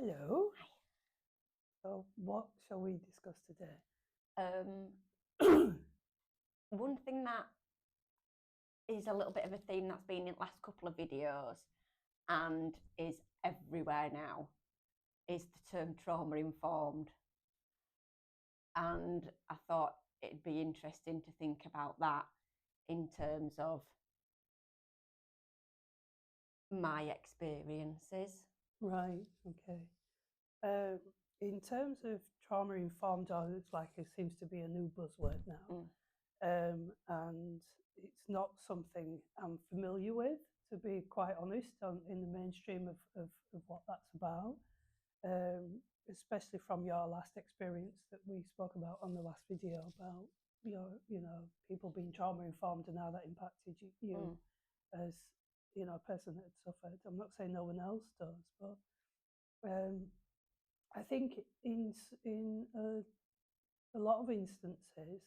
Hello. So, what shall we discuss today? One thing that is a little bit of a theme that's been in the last couple of videos and is everywhere now is the term trauma informed. And I thought it'd be interesting to think about that in terms of my experiences. Right, okay. In terms of trauma informed, it's like it seems to be a new buzzword now. And it's not something I'm familiar with, to be quite honest, in the mainstream of what that's about. Especially from your last experience that we spoke about on the last video about people being trauma informed and how that impacted you as a person that had suffered. I'm not saying no one else does, but I think in a lot of instances,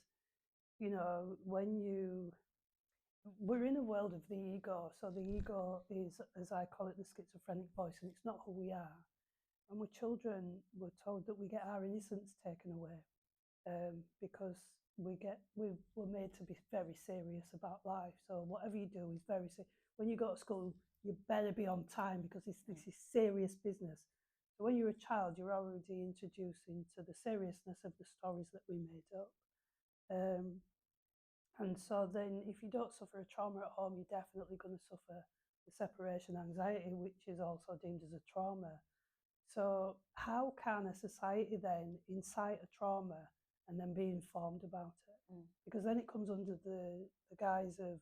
we're in a world of the ego. So the ego is, as I call it, the schizophrenic voice, and it's not who we are. And with children, we're told that we get our innocence taken away because we're made to be very serious about life. So whatever you do is very serious. When you go to school, you better be on time because this is serious business. So when you're a child, you're already introduced into the seriousness of the stories that we made up. And so then if you don't suffer a trauma at home, you're definitely going to suffer the separation anxiety, which is also deemed as a trauma. So how can a society then incite a trauma and then be informed about it? Because then it comes under the guise of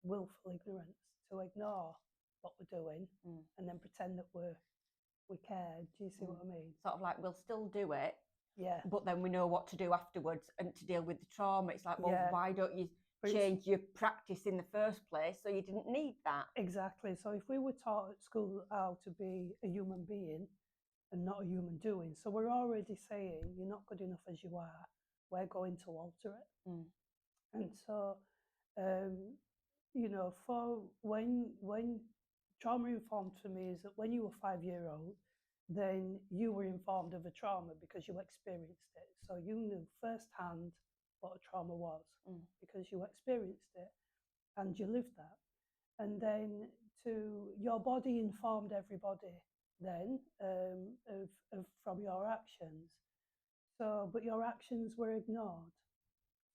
willful ignorance, to ignore what we're doing and then pretend that we care. Do you see what I mean? Sort of like, we'll still do it, yeah, but then we know what to do afterwards and to deal with the trauma. It's like, well, why don't you change your practice in the first place so you didn't need that? Exactly. So if we were taught at school how to be a human being and not a human doing, so we're already saying you're not good enough as you are, we're going to alter it. And so for when trauma informed for me is that when you were 5-year-old, then you were informed of a trauma because you experienced it. So you knew firsthand what a trauma was because you experienced it and you lived that. And then your body informed everybody then from your actions. So, but your actions were ignored.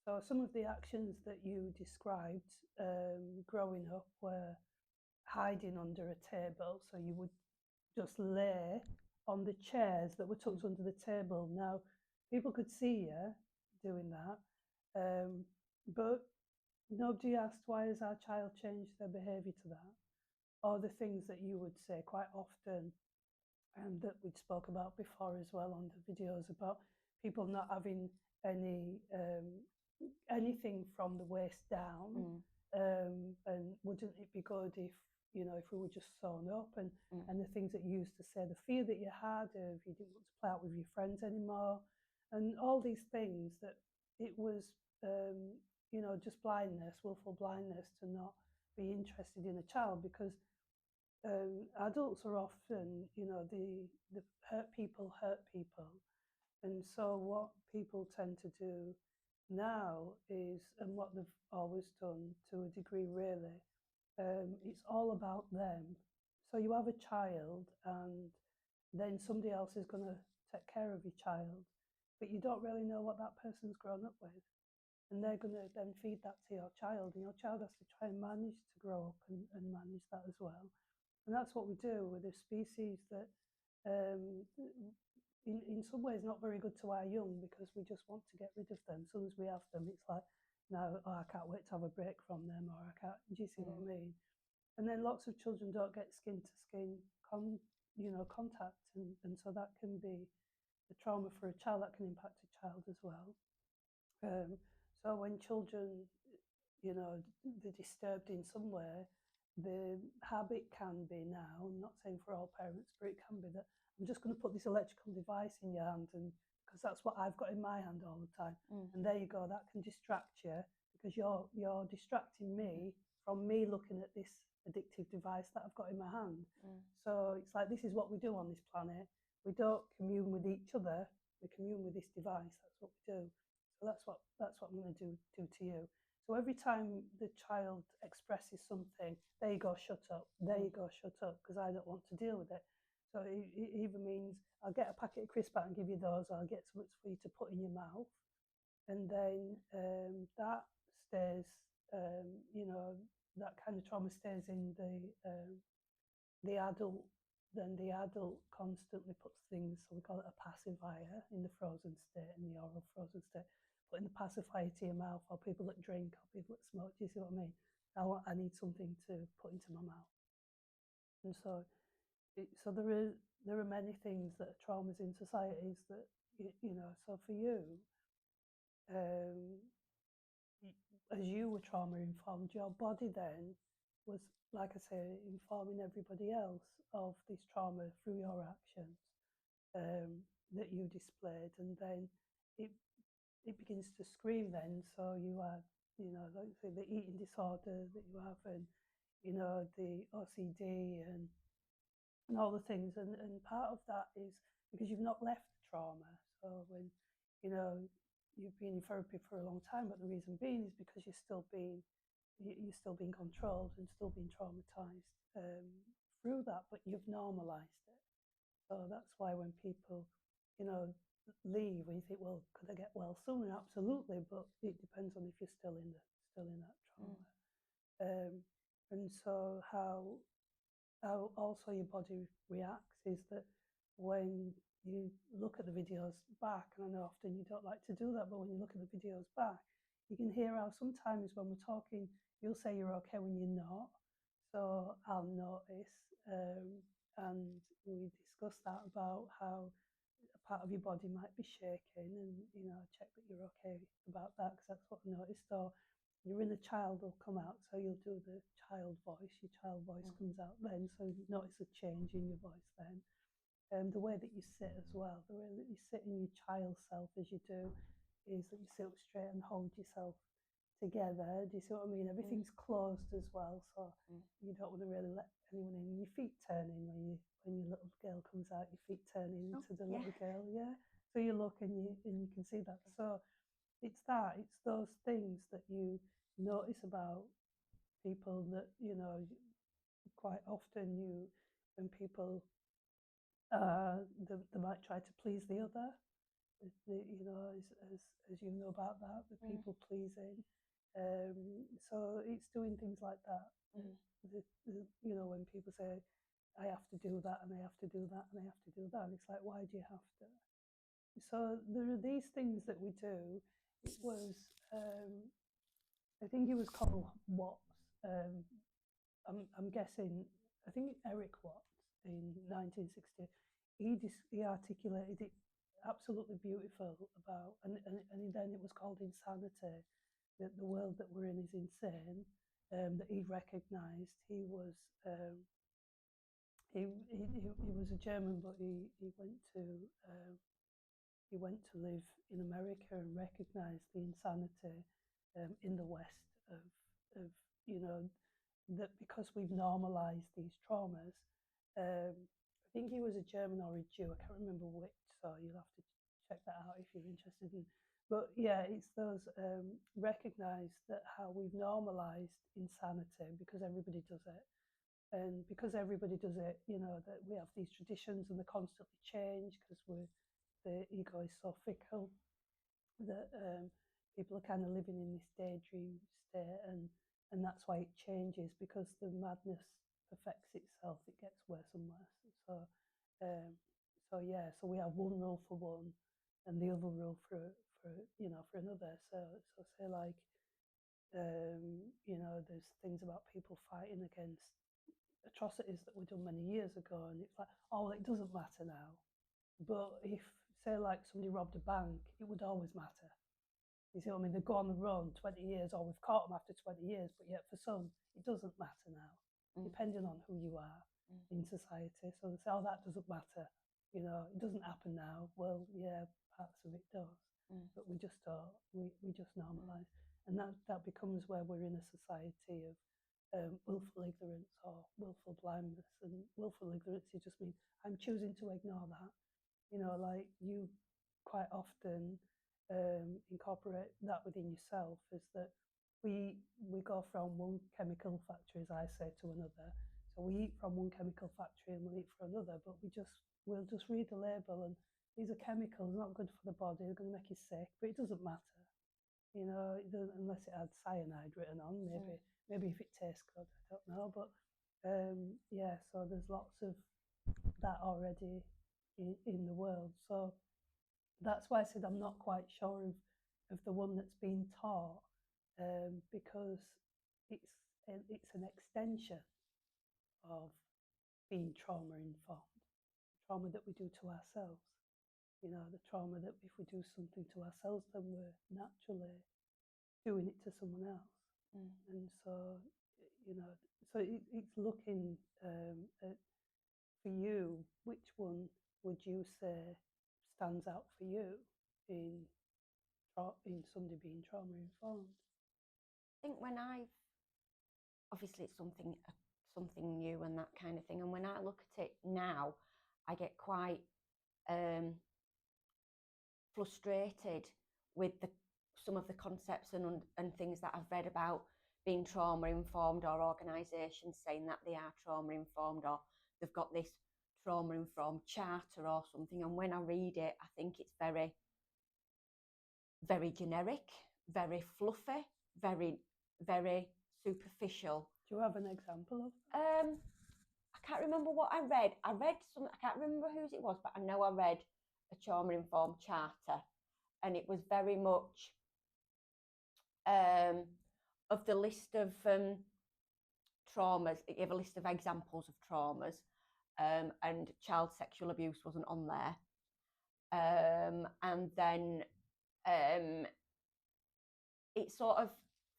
So some of the actions that you described growing up were hiding under a table. So you would just lay on the chairs that were tucked under the table. Now, people could see you doing that, but nobody asked, why has our child changed their behaviour to that? Or the things that you would say quite often, and that we'd spoke about before as well on the videos, about people not having anything from the waist down. And wouldn't it be good if we were just sewn up, and the things that you used to say, the fear that you had of you didn't want to play out with your friends anymore, and all these things, that it was just blindness, willful blindness to not be interested in a child, because adults are often, the hurt people, and so what people tend to do now is, and what they've always done to a degree really, it's all about them. So you have a child and then somebody else is going to take care of your child, but you don't really know what that person's grown up with, and they're going to then feed that to your child, and your child has to try and manage to grow up and manage that as well. And that's what we do with a species that in some ways not very good to our young, because we just want to get rid of them. As soon as we have them, it's like, no, I can't wait to have a break from them, or I can't. Do you see what I mean? And then lots of children don't get skin to skin contact, and so that can be a trauma for a child. That can impact a child as well. So when children, they're disturbed in some way, the habit can be now, I'm not saying for all parents, but it can be that I'm just going to put this electrical device in your hand, and because that's what I've got in my hand all the time. And there you go, that can distract you, because you're distracting me from me looking at this addictive device that I've got in my hand. So it's like, this is what we do on this planet. We don't commune with each other. We commune with this device. That's what we do. So that's what I'm going to do to you. So every time the child expresses something, there you go, shut up. There you go, shut up, because I don't want to deal with it. So it either means I'll get a packet of crisps out and give you those, or I'll get something for you to put in your mouth. And then that stays, that kind of trauma stays in the adult. Then the adult constantly puts things, so we call it a pacifier in the frozen state, in the oral frozen state, putting the pacifier to your mouth, or people that drink, or people that smoke. Do you see what I mean? I need something to put into my mouth. And so there are many things that are traumas in societies that, so for you, as you were trauma informed, your body then was, like I say, informing everybody else of this trauma through your actions that you displayed, and then it begins to scream then. So you had, like say, the eating disorder that you have, and the OCD and all the things, and part of that is because you've not left the trauma. So when you've been in therapy for a long time, but the reason being is because you're still being controlled and still being traumatized through that, but you've normalized it. So that's why when people leave, when you think, well, could I get well sooner? Absolutely, but it depends on if you're still in that trauma. And so how also your body reacts is that when you look at the videos back, and I know often you don't like to do that, but when you look at the videos back, you can hear how sometimes when we're talking, you'll say you're okay when you're not. So I'll notice, and we discussed that about how a part of your body might be shaking, and check that you're okay about that, because that's what I noticed. Or your inner child will come out, so you'll do the child voice. Your child voice comes out then, so you notice a change in your voice then. The way that you sit as well, the way that you sit in your child self as you do, is that you sit up straight and hold yourself together. Do you see what I mean? Everything's closed as well, so you don't want to really let anyone in. Your feet turning when your little girl comes out, your feet turning into the little girl, yeah. So you look and you can see that. So it's those things that you notice about people that quite often when people they might try to please the other. As you know about that, the people pleasing. So it's doing things like that. When people say, I have to do that, and I have to do that, and I have to do that, and it's like, why do you have to? So there are these things that we do. It was, I think it was called Watts. I'm guessing, I think Erich Watts in 1960. He articulated it absolutely beautiful about, and then it was called insanity. That the world that we're in is insane. That he recognised. He was a German, but he went to live in America and recognised the insanity in the West of that, because we've normalised these traumas. I think he was a German or a Jew. I can't remember which, so you'll have to check that out if you're interested in. But yeah, it's those recognise that how we've normalised insanity because everybody does it. And because everybody does it, that we have these traditions and they constantly change because the ego is so fickle that people are kind of living in this daydream state, and that's why it changes, because the madness perfects itself. It gets worse and worse. So we have one rule for one and the other rule for another. So say like there's things about people fighting against atrocities that were done many years ago, and it's like, oh, well, it doesn't matter now. But if, say, like somebody robbed a bank, it would always matter. You see what I mean? They go on the run 20 years, or we've caught them after 20 years, but yet for some, it doesn't matter now, depending on who you are in society. So they say, oh, that doesn't matter. It doesn't happen now. Well, yeah, parts of it does, but we just don't. We just normalise. And that becomes where we're in a society of willful ignorance or willful blindness. And willful ignorance, it just means I'm choosing to ignore that. You know, like you quite often incorporate that within yourself, is that we go from one chemical factory, as I say, to another. So we eat from one chemical factory and we'll eat from another, but we'll just read the label and these are chemicals, not good for the body, they're going to make you sick, but it doesn't matter. You know, it doesn't, unless it had cyanide written on, maybe if it tastes good, I don't know. But yeah, so there's lots of that already in the world. So that's why I said I'm not quite sure of the one that's been taught, because it's an extension of being trauma informed, trauma that we do to ourselves. You know, the trauma that if we do something to ourselves, then we're naturally doing it to someone else. And so, you know, so it's looking at, for you, which one would you say stands out for you in somebody being trauma informed? I think when I've, obviously it's something new and that kind of thing, and when I look at it now, I get quite frustrated with some of the concepts and things that I've read about being trauma informed, or organisations saying that they are trauma informed, or they've got this trauma informed charter or something. And when I read it, I think it's very, very generic, very fluffy, very, very superficial. Do you have an example of? I can't remember what I read. I can't remember whose it was, but I know I read a trauma informed charter, and it was very much of the list of traumas. It gave a list of examples of traumas, and child sexual abuse wasn't on there. And then it sort of,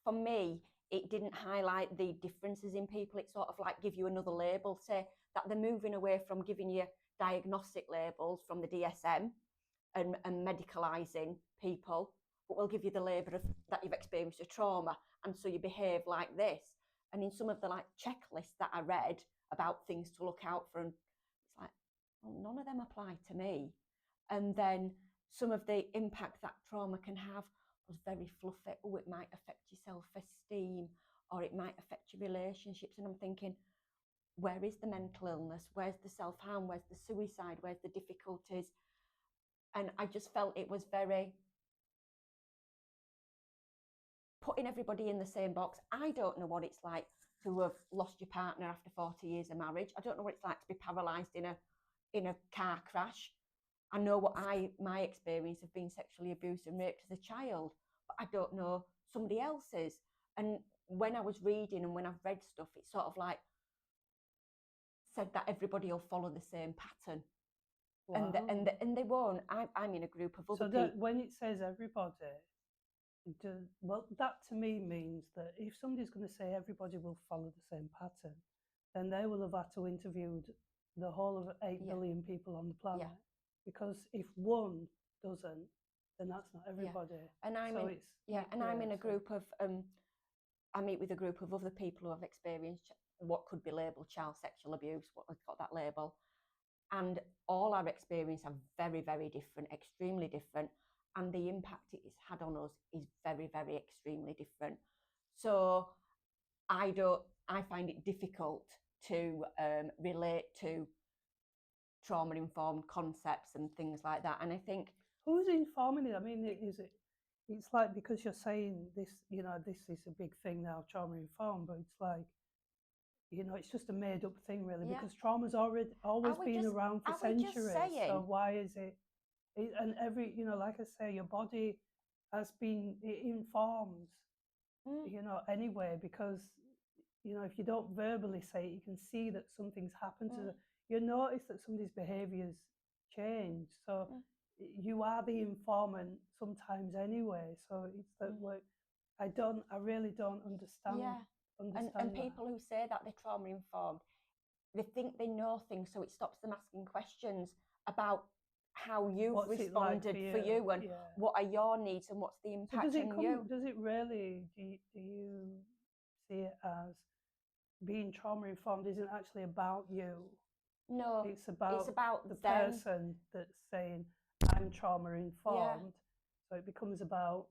for me, it didn't highlight the differences in people. It sort of like give you another label, say that they're moving away from giving you diagnostic labels from the DSM and medicalising people, but we'll give you the label of that you've experienced a trauma, and so you behave like this. And in some of the like checklists that I read about things to look out for, and it's like, well, none of them apply to me. And then some of the impact that trauma can have was very fluffy. Oh, it might affect your self-esteem, or it might affect your relationships. And I'm thinking, where is the mental illness? Where's the self-harm? Where's the suicide? Where's the difficulties? And I just felt it was very putting everybody in the same box. I don't know what it's like to have lost your partner after 40 years of marriage. I don't know what it's like to be paralysed in a car crash. I know what my experience of being sexually abused and raped as a child, but I don't know somebody else's. And when I was reading and when I've read stuff, it's sort of like said that everybody will follow the same pattern. Wow. And they won't. I'm in a group of other people. So when it says everybody, well, that to me means that if somebody's going to say everybody will follow the same pattern, then they will have had to interview the whole of 8 billion people on the planet. Yeah. Because if one doesn't, then that's not everybody. Yeah. And I'm in a group of I meet with a group of other people who have experienced what could be labelled child sexual abuse, what has got that label. And all our experience are very, very different, extremely different. And the impact it has had on us is very, very extremely different. So I find it difficult to relate to trauma-informed concepts and things like that. And I think, who's informing it? I mean, it's like, because you're saying this, you know, this is a big thing now, trauma-informed, but it's like, you know, it's just a made-up thing, really, because trauma's always been around for centuries. So why is it? And every, you know, like I say, your body has been, it informs, you know, anyway, because, you know, if you don't verbally say it, you can see that something's happened to them. You notice that somebody's behaviour's changed. So you are the informant sometimes anyway. So it's that I really don't understand. And people who say that they're trauma informed, they think they know things, so it stops them asking questions about how you've responded for you and what are your needs and what's the impact on you. Does it really, do you see it as being trauma informed isn't actually about you. No, It's about the them. person that's saying, I'm trauma informed. So it becomes about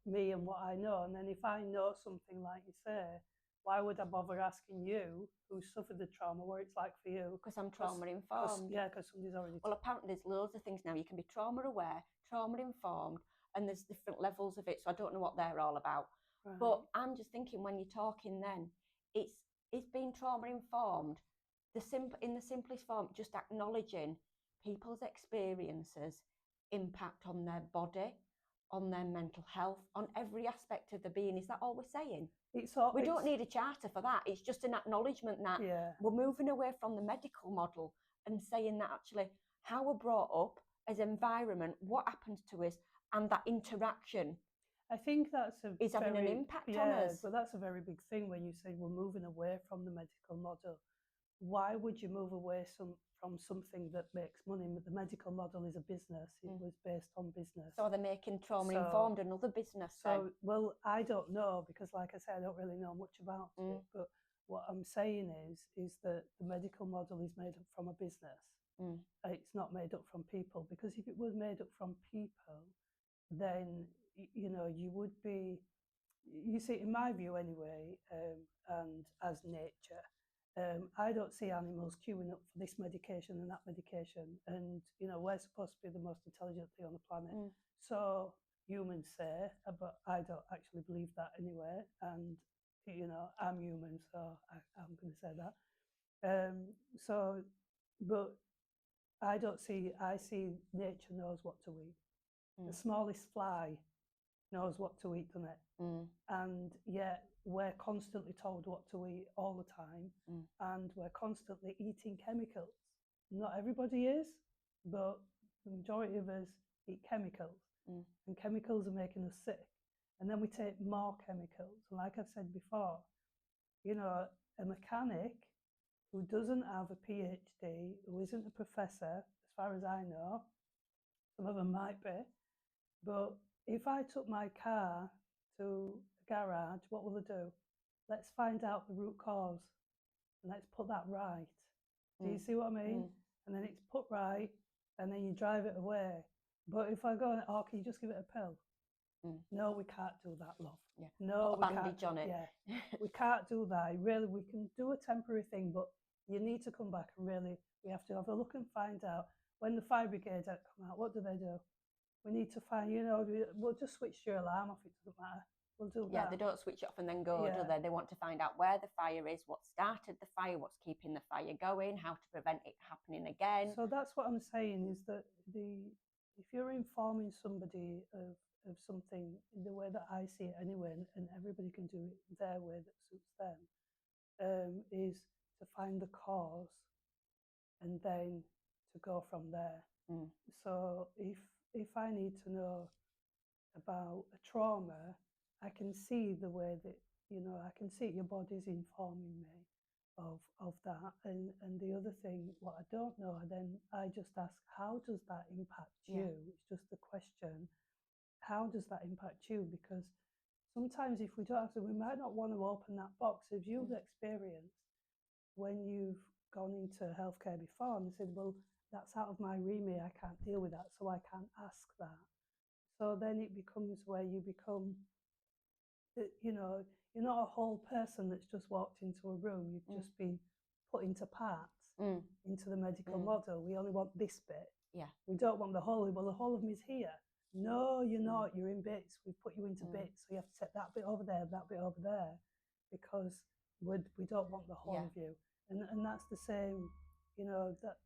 me and what I know. And then if I know something, like you say, why would I bother asking you who suffered the trauma what it's like for you? Because I'm trauma informed. Yeah, because somebody's already. Well, apparently there's loads of things now. You can be trauma aware, trauma informed, and there's different levels of it. So I don't know what they're all about. Right. But I'm just thinking, when you're talking, then it's being trauma informed. In the simplest form, just acknowledging people's experiences impact on their body, on their mental health, on every aspect of their being. Is that all we're saying? We don't need a charter for that. It's just an acknowledgement that we're moving away from the medical model and saying that actually how we're brought up as environment, what happens to us, and that interaction. I think that's is having an impact on us. But that's a very big thing when you say we're moving away from the medical model. Why would you move away from something that makes money? The medical model is a business. It was based on business. So they're making trauma informed another business. Well, I don't know, because like I said, I don't really know much about it. But what I'm saying is that the medical model is made up from a business. It's not made up from people, because if it was made up from people, then you would be, you see, in my view anyway, and as nature, I don't see animals queuing up for this medication and that medication, and we're supposed to be the most intelligent thing on the planet. So humans say, but I don't actually believe that anyway, and I'm human, so I'm going to say that. But I see nature knows what to eat. The smallest fly knows what to eat, doesn't it? And yet we're constantly told what to eat all the time, and we're constantly eating chemicals. Not everybody is, but the majority of us eat chemicals, and chemicals are making us sick. And then we take more chemicals. And like I've said before, a mechanic who doesn't have a PhD, who isn't a professor, as far as I know, some of them might be, but if I took my car to a garage, what will they do? Let's find out the root cause and let's put that right. Do you see what I mean? And then it's put right, and then you drive it away. But if I go, can you just give it a pill? No, we can't do that, love. Yeah. No, put a bandage on it. Yeah, we can't do that. Really, we can do a temporary thing, but you need to come back, and really, we have to have a look and find out. When the fire brigade come out, what do? We need to find, we'll just switch your alarm off. It doesn't matter. We'll do that. Yeah, they don't switch it off and then go, do they? They want to find out where the fire is, what started the fire, what's keeping the fire going, how to prevent it happening again. So that's what I'm saying, is that if you're informing somebody of something in the way that I see it anyway, and everybody can do it their way that suits them, is to find the cause and then to go from there. So if I need to know about a trauma, I can see the way that, I can see your body's informing me of that. And the other thing, what I don't know, then I just ask, how does that impact you? It's just the question, how does that impact you? Because sometimes if we don't have to, we might not want to open that box. If you've experienced, when you've gone into healthcare before and said, well, that's out of my remit, I can't deal with that, so I can't ask that. So then it becomes where you become, you're not a whole person that's just walked into a room. You've just been put into parts, into the medical model. We only want this bit. Yeah. We don't want the whole. Well, the whole of me is here. No, you're not. You're in bits. We've put you into bits. So you have to set that bit over there, that bit over there, because we don't want the whole of you. And that's the same, that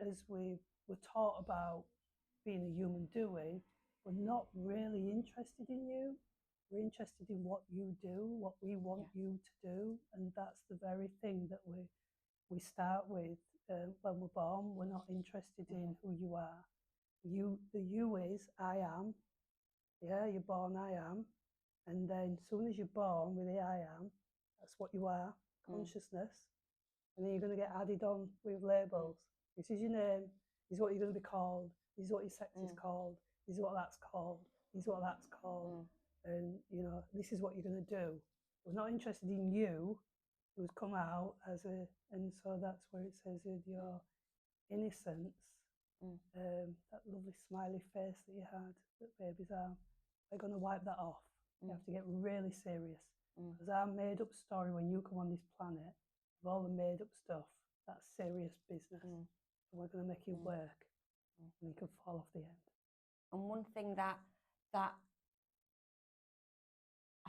as we were taught about being a human doing, we're not really interested in you. We're interested in what you do, what we want you to do. And that's the very thing that we start with when we're born. We're not interested in who you are. The you is I am. Yeah, you're born I am. And then as soon as you're born with the I am, that's what you are, consciousness. And then you're going to get added on with labels. This is your name. This is what you're going to be called. This is what your sex is called. This is what that's called. This is what that's called. And, this is what you're going to do. We're not interested in you. it would come out as a, and so that's where it says in your innocence, that lovely smiley face that you had that babies are, they're going to wipe that off. You have to get really serious, because our made up story when you come on this planet of all the made up stuff, that's serious business. And we're going to make you work, and you can fall off the end. And one thing that I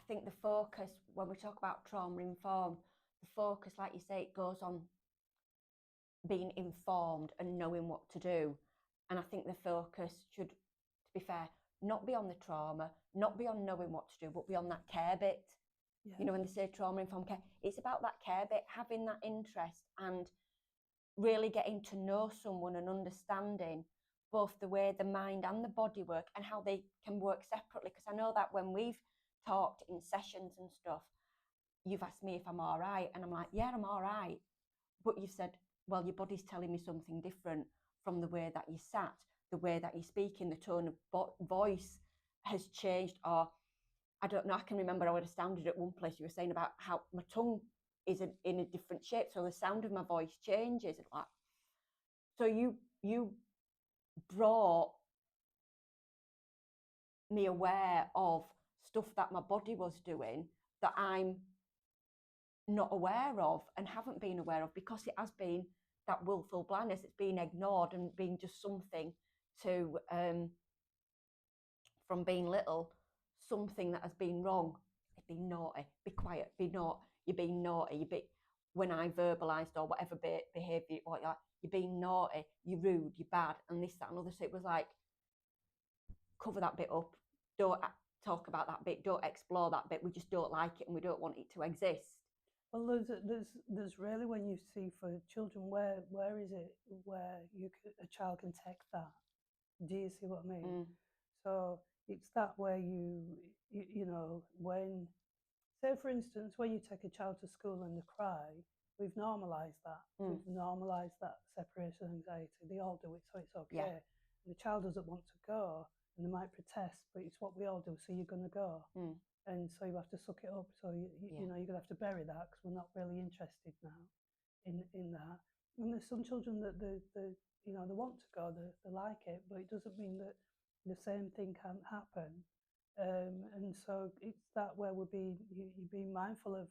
think the focus, when we talk about trauma informed, the focus, like you say, it goes on being informed and knowing what to do. And I think the focus should, to be fair, not be on the trauma, not be on knowing what to do, but be on that care bit. Yeah. You know, when they say trauma informed care, it's about that care bit, having that interest and really getting to know someone and understanding both the way the mind and the body work and how they can work separately. Because I know that when we've talked in sessions and stuff, you've asked me if I'm all right, and I'm like, yeah, I'm all right. But you've said, well, your body's telling me something different from the way that you sat, the way that you're speaking, the tone of voice has changed. Or I don't know, I can remember I would have standed at one place, you were saying about how my tongue is in a different shape, so the sound of my voice changes. Like, so you brought me aware of stuff that my body was doing that I'm not aware of and haven't been aware of, because it has been that willful blindness. It's been ignored and being just something to from being little, something that has been wrong. Be naughty, be quiet, be not. You're being naughty. You be, when I verbalised or whatever behaviour, what you're being naughty, you're rude, you're bad, and this, that, and other. So it was like, cover that bit up. Don't talk about that bit. Don't explore that bit. We just don't like it, and we don't want it to exist. Well, there's really, when you see for children, where is it where a child can take that? Do you see what I mean? So it's that where you know, when, say for instance, when you take a child to school and they cry, we've normalised that. We've normalised that separation anxiety. They all do it, so it's okay. Yeah. And the child doesn't want to go, and they might protest, but it's what we all do, so you're going to go. And so you have to suck it up. So you know, you're going to have to bury that, because we're not really interested now in that. And there's some children that they you know, they want to go, they like it, but it doesn't mean that the same thing can't happen. And so it's that where you're being mindful of,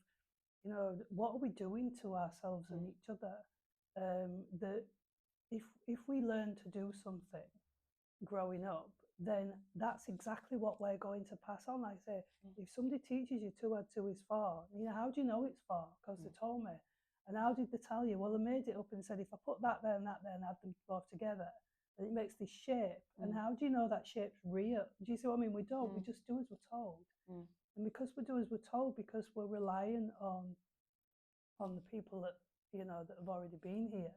you know, what are we doing to ourselves and each other? That if we learn to do something growing up, then that's exactly what we're going to pass on. Like I say, if somebody teaches you 2 + 2 is 4, you know, how do you know it's 4? Because they told me. And how did they tell you? Well, they made it up and said, if I put that there and that there and add them both together, then it makes this shape. And how do you know that shape's real? Do you see what I mean? We don't. We just do as we're told. And because we do as we're told, because we're relying on the people that, you know, that have already been here,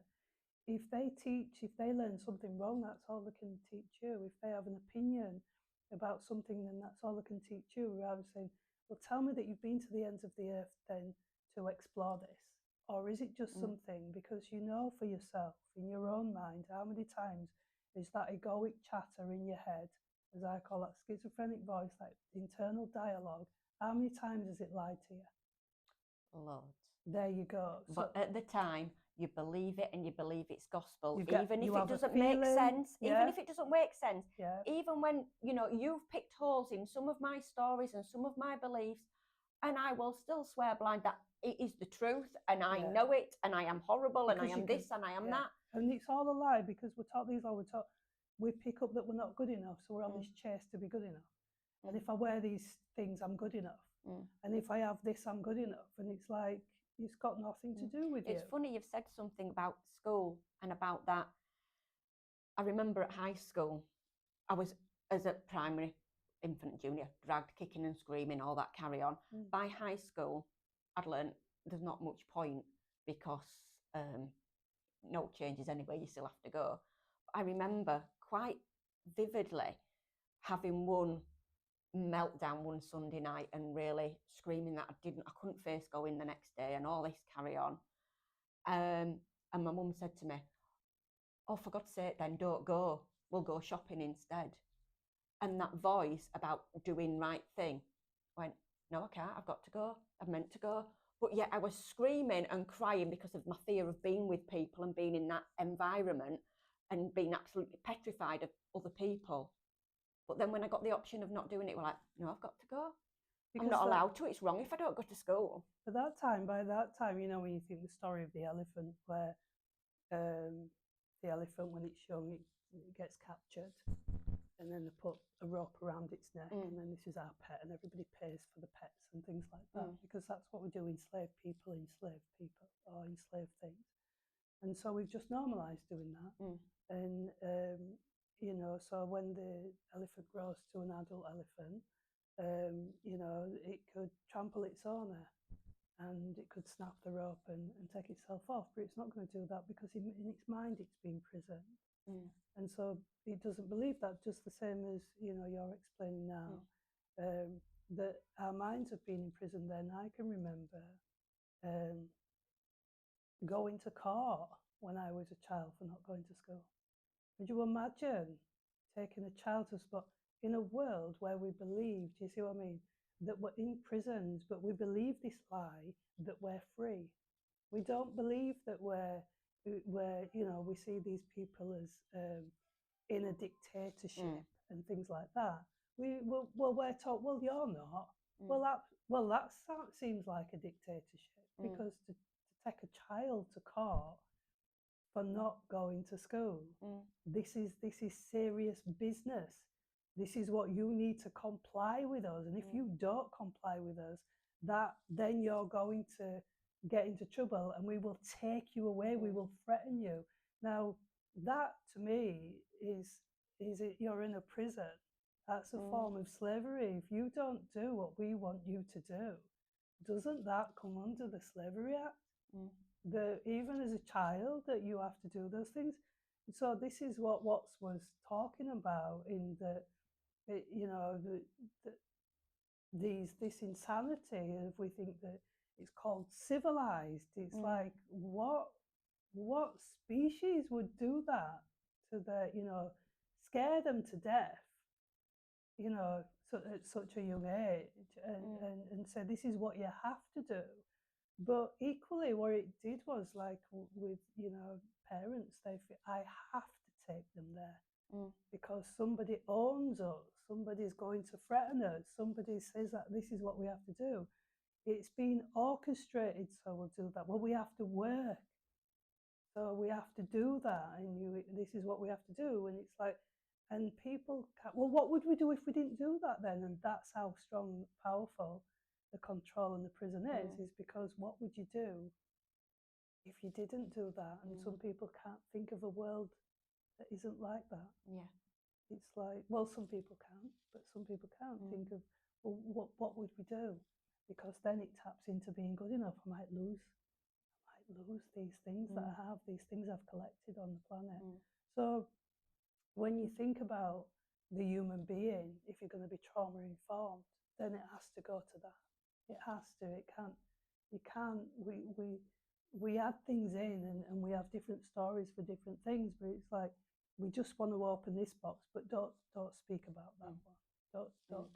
if they learn something wrong, that's all they can teach you. If they have an opinion about something, then that's all they can teach you, rather than saying, well, tell me that you've been to the ends of the earth then to explore this. Or is it just something, because you know for yourself, in your own mind, how many times is that egoic chatter in your head, as I call that schizophrenic voice, like internal dialogue, how many times has it lied to you? Loads. There you go. But at the time, you believe it and you believe it's gospel, even if it doesn't make sense. Yeah. Even if it doesn't make sense. Yeah. Even when, you know, you've picked holes in some of my stories and some of my beliefs, and I will still swear blind that it is the truth, and I know it, and I am horrible, because and I am this, and I am that. And it's all a lie, because we're taught these all. We pick up that we're not good enough, so we're on this chase to be good enough. And if I wear these things, I'm good enough. And if I have this, I'm good enough. And it's like, it's got nothing to do with you. It's funny you've said something about school and about that. I remember at high school, I was, as a primary, infant, junior, dragged, kicking and screaming, all that carry on. By high school, I'd learned there's not much point, because no changes anyway, you still have to go. I remember quite vividly having one meltdown one Sunday night and really screaming that I couldn't face going the next day and all this carry on. And my mum said to me, oh, for God's sake, then don't go. We'll go shopping instead. And that voice about doing right thing went, no, I can't. I've got to go. I'm meant to go. But yet I was screaming and crying because of my fear of being with people and being in that environment and being absolutely petrified of other people. But then when I got the option of not doing it, we're like, no, I've got to go. Because I'm not allowed to. It's wrong if I don't go to school. By that time, you know, when you think the story of the elephant, where the elephant, when it's young, it gets captured, and then they put a rope around its neck, and then this is our pet, and everybody pays for the pets and things like that, because that's what we do, enslave people, or enslave things. And so we've just normalised doing that. And, you know, so when the elephant grows to an adult elephant, you know, it could trample its owner and it could snap the rope and take itself off, but it's not going to do that because in its mind it's been imprisoned. And so it doesn't believe that, just the same as, you know, you're explaining now, that our minds have been imprisoned. Then I can remember going to court when I was a child for not going to school. Could you imagine taking a child to spot in a world where we believe, do you see what I mean, that we're imprisoned, but we believe this lie that we're free. We don't believe that we're you know, we see these people as in a dictatorship and things like that. We're taught, well, you're not. Well, that seems like a dictatorship, because to take a child to court for not going to school, this is serious business. This is what you need to comply with us, and if you don't comply with us, then you're going to get into trouble, and we will take you away. We will threaten you. Now, that to me is it, you're in a prison. That's a form of slavery. If you don't do what we want you to do, doesn't that come under the Slavery Act? That even as a child, that you have to do those things. So this is what Watts was talking about, in that, you know, this insanity. If we think that it's called civilized, it's like, what species would do that to their, you know, scare them to death, you know, at such a young age, and say this is what you have to do. But equally, what it did was, like with, you know, parents, they feel, I have to take them there because somebody owns us, somebody's going to threaten us, somebody says that this is what we have to do. It's been orchestrated, so we'll do that. Well, we have to work, so we have to do that, and this is what we have to do. And it's like, and people can't, well, what would we do if we didn't do that then? And that's how strong, powerful the control in the prison is because what would you do if you didn't do that? And some people can't think of a world that isn't like that. Yeah. It's like, well, some people can, but some people can't think of, well, what would we do? Because then it taps into being good enough. I might lose these things that I have, these things I've collected on the planet. So when you think about the human being, if you're going to be trauma informed, then it has to go to that. It has to. It can't. You can't. We add things in, and we have different stories for different things. But it's like, we just want to open this box, but don't speak about that one. Don't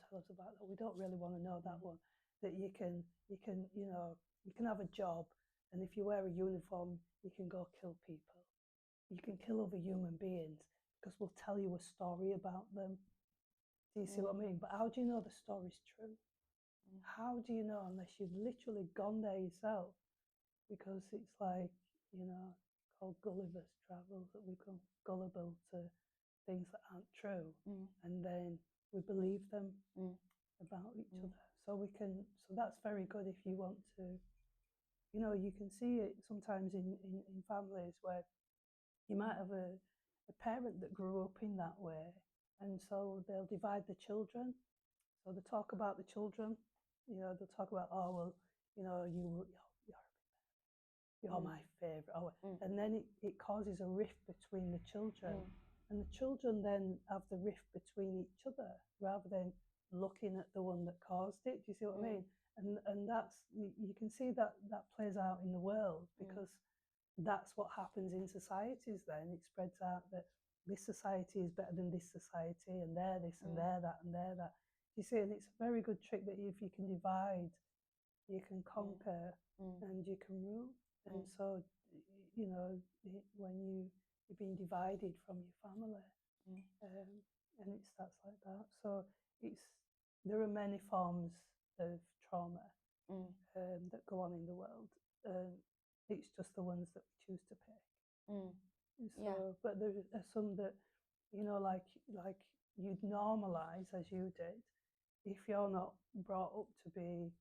tell us about that. We don't really want to know that one. That you can you know, you can have a job, and if you wear a uniform, you can go kill people. You can kill other human beings because we'll tell you a story about them. Do you see what I mean? But how do you know the story's true? How do you know unless you've literally gone there yourself? Because it's like, you know, called Gulliver's Travels, that we become gullible to things that aren't true, and then we believe them about each other. So that's very good if you want to, you know, you can see it sometimes in families where you might have a parent that grew up in that way, and so they'll divide the children. So they talk about the children, you know, they'll talk about, oh, well, you know, you're my favourite. Oh, and then it causes a rift between the children. And the children then have the rift between each other rather than looking at the one that caused it. Do you see what I mean? And that's, you can see that plays out in the world, because that's what happens in societies then. It spreads out that this society is better than this society, and they're this and they're that and they're that. You see, and it's a very good trick that if you can divide, you can conquer. and you can rule. And Mm. so, you know, when you're being divided from your family, and it starts like that. So it's there are many forms of trauma that go on in the world. It's just the ones that we choose to pick. Yeah. So, but there are some that, you know, like you'd normalise as you did, if you're not brought up to be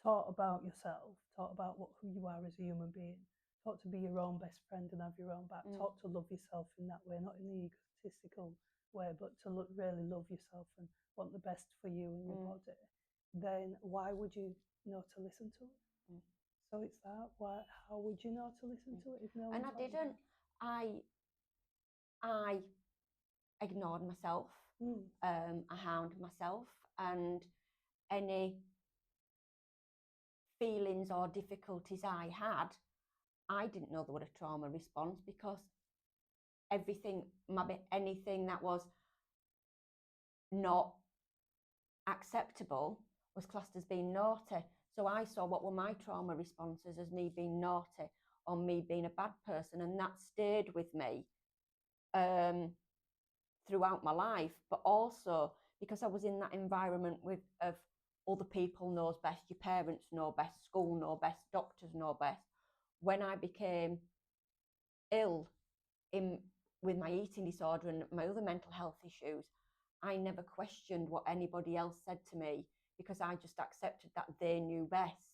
taught about yourself, taught about who you are as a human being, taught to be your own best friend and have your own back, taught to love yourself in that way, not in the egotistical way, but to really love yourself and want the best for you and your body, then why would you know to listen to it? So it's that. Why? How would you know to listen to it if no one And I taught you didn't. I ignored myself. I hounded myself, and any feelings or difficulties I had, I didn't know there was a trauma response, because anything that was not acceptable was classed as being naughty. So I saw what were my trauma responses as me being naughty or me being a bad person, and that stayed with me throughout my life. But also because I was in that environment of other people knows best, your parents know best, school know best, doctors know best. When I became ill with my eating disorder and my other mental health issues, I never questioned what anybody else said to me, because I just accepted that they knew best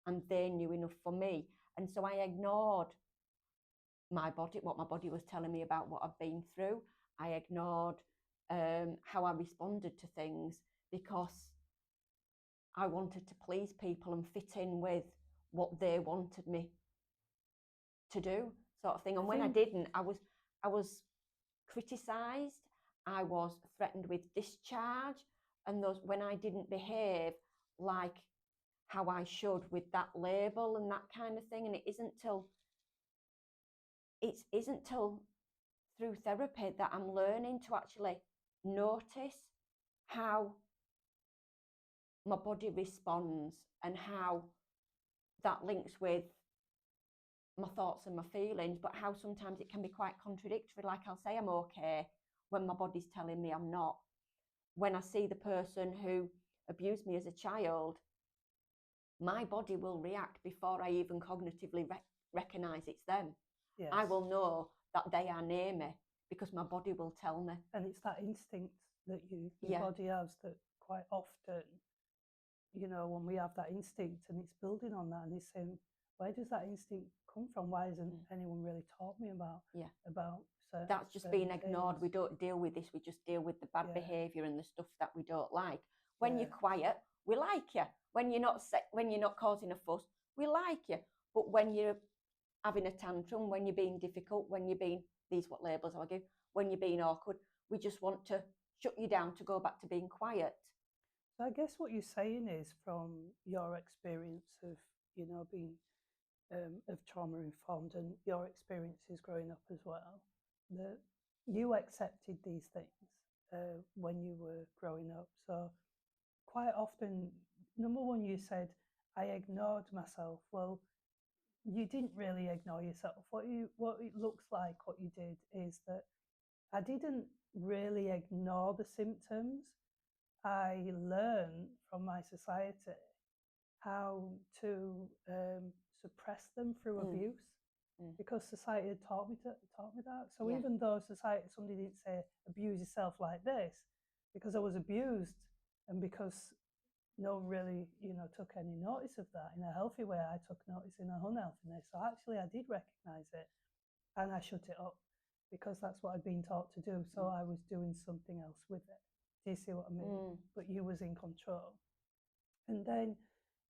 and they knew enough for me. And so I ignored my body, what my body was telling me about what I've been through. I ignored how I responded to things, because I wanted to please people and fit in with what they wanted me to do, sort of thing. And when I didn't, I was criticised. I was threatened with discharge, and those when I didn't behave like how I should with that label and that kind of thing. And it isn't till through therapy that I'm learning to actually notice how my body responds and how that links with my thoughts and my feelings, but how sometimes it can be quite contradictory. Like, I'll say I'm okay when my body's telling me I'm not. When I see the person who abused me as a child, my body will react before I even cognitively recognize it's them. Yes. I will know that they are near me because my body will tell me. And it's that instinct that your body has that quite often, you know, when we have that instinct and it's building on that, and it's saying, where does that instinct come from? Why hasn't anyone really taught me about that's just being ignored. things? We don't deal with this. We just deal with the bad behaviour and the stuff that we don't like. When you're quiet, we like you. When you're not causing a fuss, we like you. But when you're having a tantrum, when you're being difficult, when you're being, these what labels I'll give, when you're being awkward, we just want to shut you down to go back to being quiet. So I guess what you're saying is, from your experience of, you know, being of trauma informed and your experiences growing up as well, that you accepted these things when you were growing up. So quite often, number one, you said, I ignored myself. Well, you didn't really ignore yourself. What it looks like what you did is that I didn't really ignore the symptoms. I learned from my society how to suppress them through abuse, because society had taught me that. So even though somebody didn't say abuse yourself like this, because I was abused and because no one really, you know, took any notice of that in a healthy way, I took notice in a unhealthy way. So actually, I did recognise it, and I shut it up because that's what I'd been taught to do. So I was doing something else with it. Do you see what I mean? But you was in control. And then,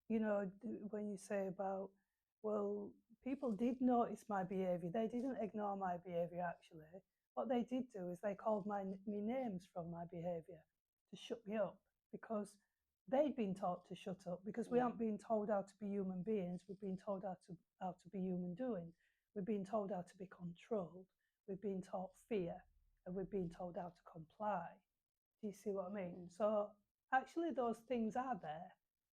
you know, when you say about, well, people did notice my behaviour. They didn't ignore my behaviour, actually. What they did do is they called me names from my behaviour to shut me up, because they'd been taught to shut up, because we aren't being told how to be human beings. We've been told how to be human doing. We've been told how to be controlled. We've been taught fear, and we've been told how to comply. Do you see what I mean? So actually those things are there,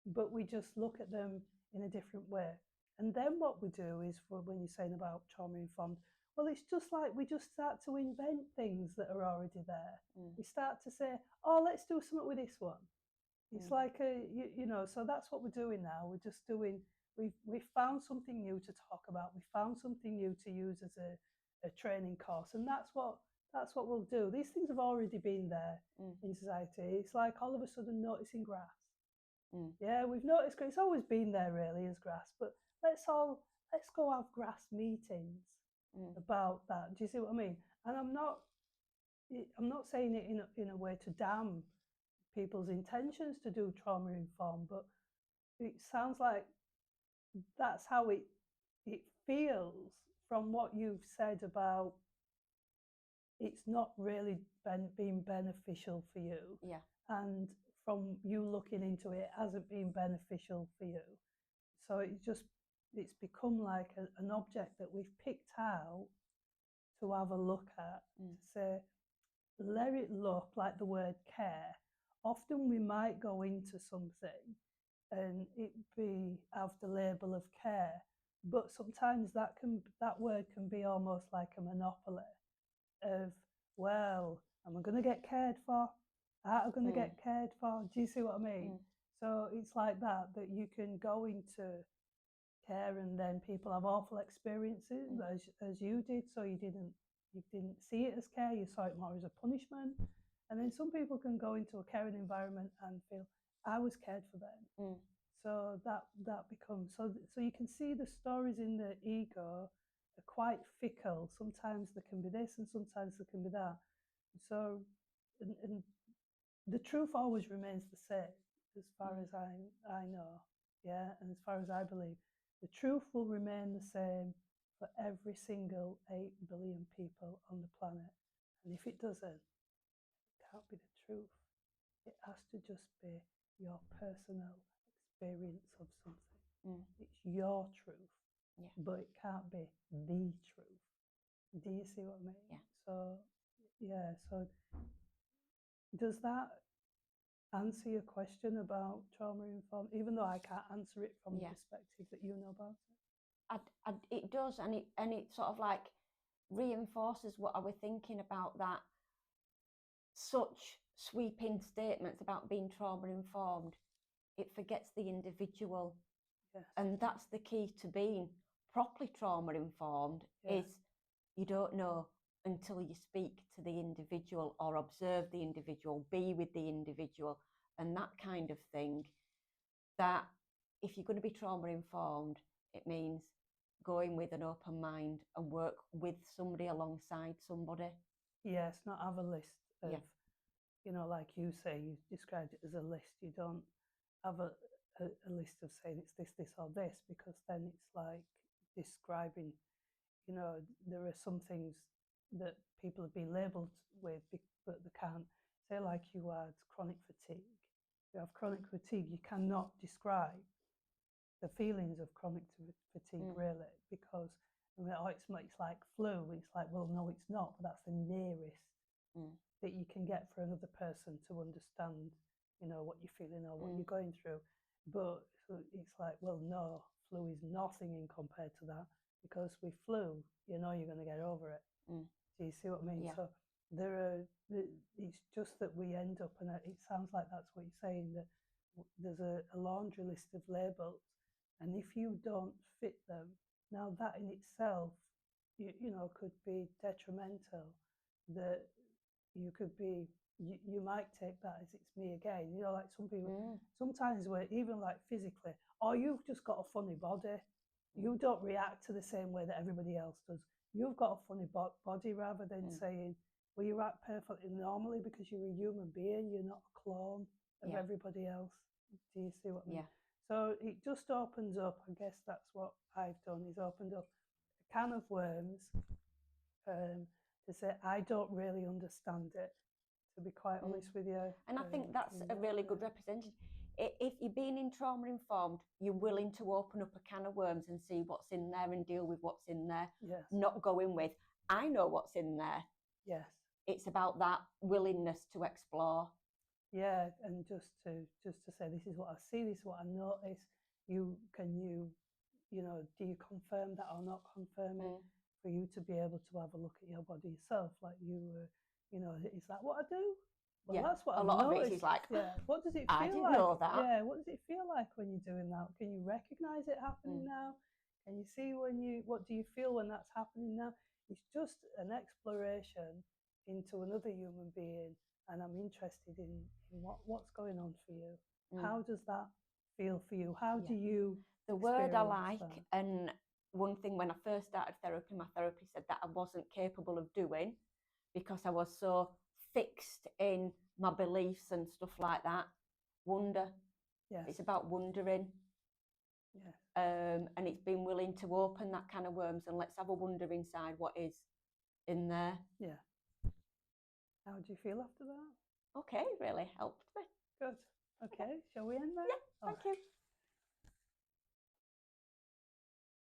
but we just look at them in a different way. And then what we do is, for when you're saying about trauma informed, well, it's just like we just start to invent things that are already there. We start to say, oh, let's do something with this one. It's like so that's what we're doing now. We're just doing. We've found something new to talk about. We found something new to use as a training course, and that's what we'll do. These things have already been there in society. It's like all of a sudden noticing grass. Yeah, we've noticed it's always been there really as grass, but let's go have grass meetings about that. Do you see what I mean? And I'm not saying it in a way to damn people's intentions to do trauma informed, but it sounds like that's how it feels from what you've said about it's not really been beneficial for you. Yeah. And from you looking into it, it hasn't been beneficial for you. So it's become like an object that we've picked out to have a look at, to say, let it look like the word care. Often we might go into something and it have the label of care, but sometimes that word can be almost like a monopoly of, well, am I going to get cared for? Are I going to get cared for? Do you see what I mean? So it's like that you can go into care and then people have awful experiences as you did. So you didn't see it as care, you saw it more as a punishment. And then some people can go into a caring environment and feel, I was cared for them. So that becomes, so you can see the stories in the ego are quite fickle. Sometimes there can be this and sometimes there can be that. So, and the truth always remains the same as far as I know. Yeah, and as far as I believe, the truth will remain the same for every single 8 billion people on the planet. And if it doesn't, it can't be the truth. It has to just be your personal experience of something. It's your truth, but it can't be the truth. Do you see what I mean? Yeah. So does that answer your question about trauma informed, even though I can't answer it from the perspective that you know about it? It does, and it sort of like reinforces what I was thinking about, that such sweeping statements about being trauma informed, it forgets the individual. Yes. And that's the key to being properly trauma informed, is you don't know until you speak to the individual or observe the individual, be with the individual, and that kind of thing. That if you're going to be trauma informed, it means going with an open mind and work with somebody alongside somebody. Yes, not have a list of, like you say, you described it as a list. You don't have a list of saying it's this or this, because then it's like describing, there are some things that people have been labelled with, but they can't. Say like you had chronic fatigue. You have chronic fatigue, you cannot describe the feelings of chronic fatigue really, because it's like flu. It's like, well, no, it's not, but that's the nearest that you can get for another person to understand, what you're feeling or what you're going through. But it's like, well, no, flu is nothing in compared to that, because with flu, you're going to get over it. Do you see what I mean? Yeah. So it's just that we end up, and it sounds like that's what you're saying, that there's a laundry list of labels, and if you don't fit them, now that in itself, could be detrimental. That you could be, you might take that as it's me again. Like some people, sometimes we're even like physically, oh, you've just got a funny body. You don't react to the same way that everybody else does. You've got a funny body, rather than saying, well, you act perfectly normally because you're a human being. You're not a clone of everybody else. Do you see what I mean? Yeah. So it just opens up, I guess that's what I've done, is opened up a can of worms to say, I don't really understand it, to be quite honest with you. And I think that's a really good representation. If you're being in trauma informed, you're willing to open up a can of worms and see what's in there and deal with what's in there. Yes. Not going with, I know what's in there. Yes. It's about that willingness to explore. Yeah, and just to say, this is what I see, this is what I notice, can you, you know, do you confirm that or not confirm it? For you to be able to have a look at your body yourself, like you were, you know, is that what I do? Well, that's what a I've lot noticed. of it is like, yeah. What does it feel I didn't like? know that. Yeah. What does it feel like when you're doing that? Can you recognize it happening now? Can you see what do you feel when that's happening now? It's just an exploration into another human being, and I'm interested in what's going on for you. How does that feel for you? How do you? The word I like, that? and one thing when I first started therapy, my therapist said that I wasn't capable of doing because I was so fixed in my beliefs and stuff like that. Wonder. Yes. It's about wondering. Yeah. And it's been willing to open that can of worms and let's have a wonder inside what is in there. Yeah. How do you feel after that? Okay, really helped me. Good. Okay, shall we end there? Yeah, thank you.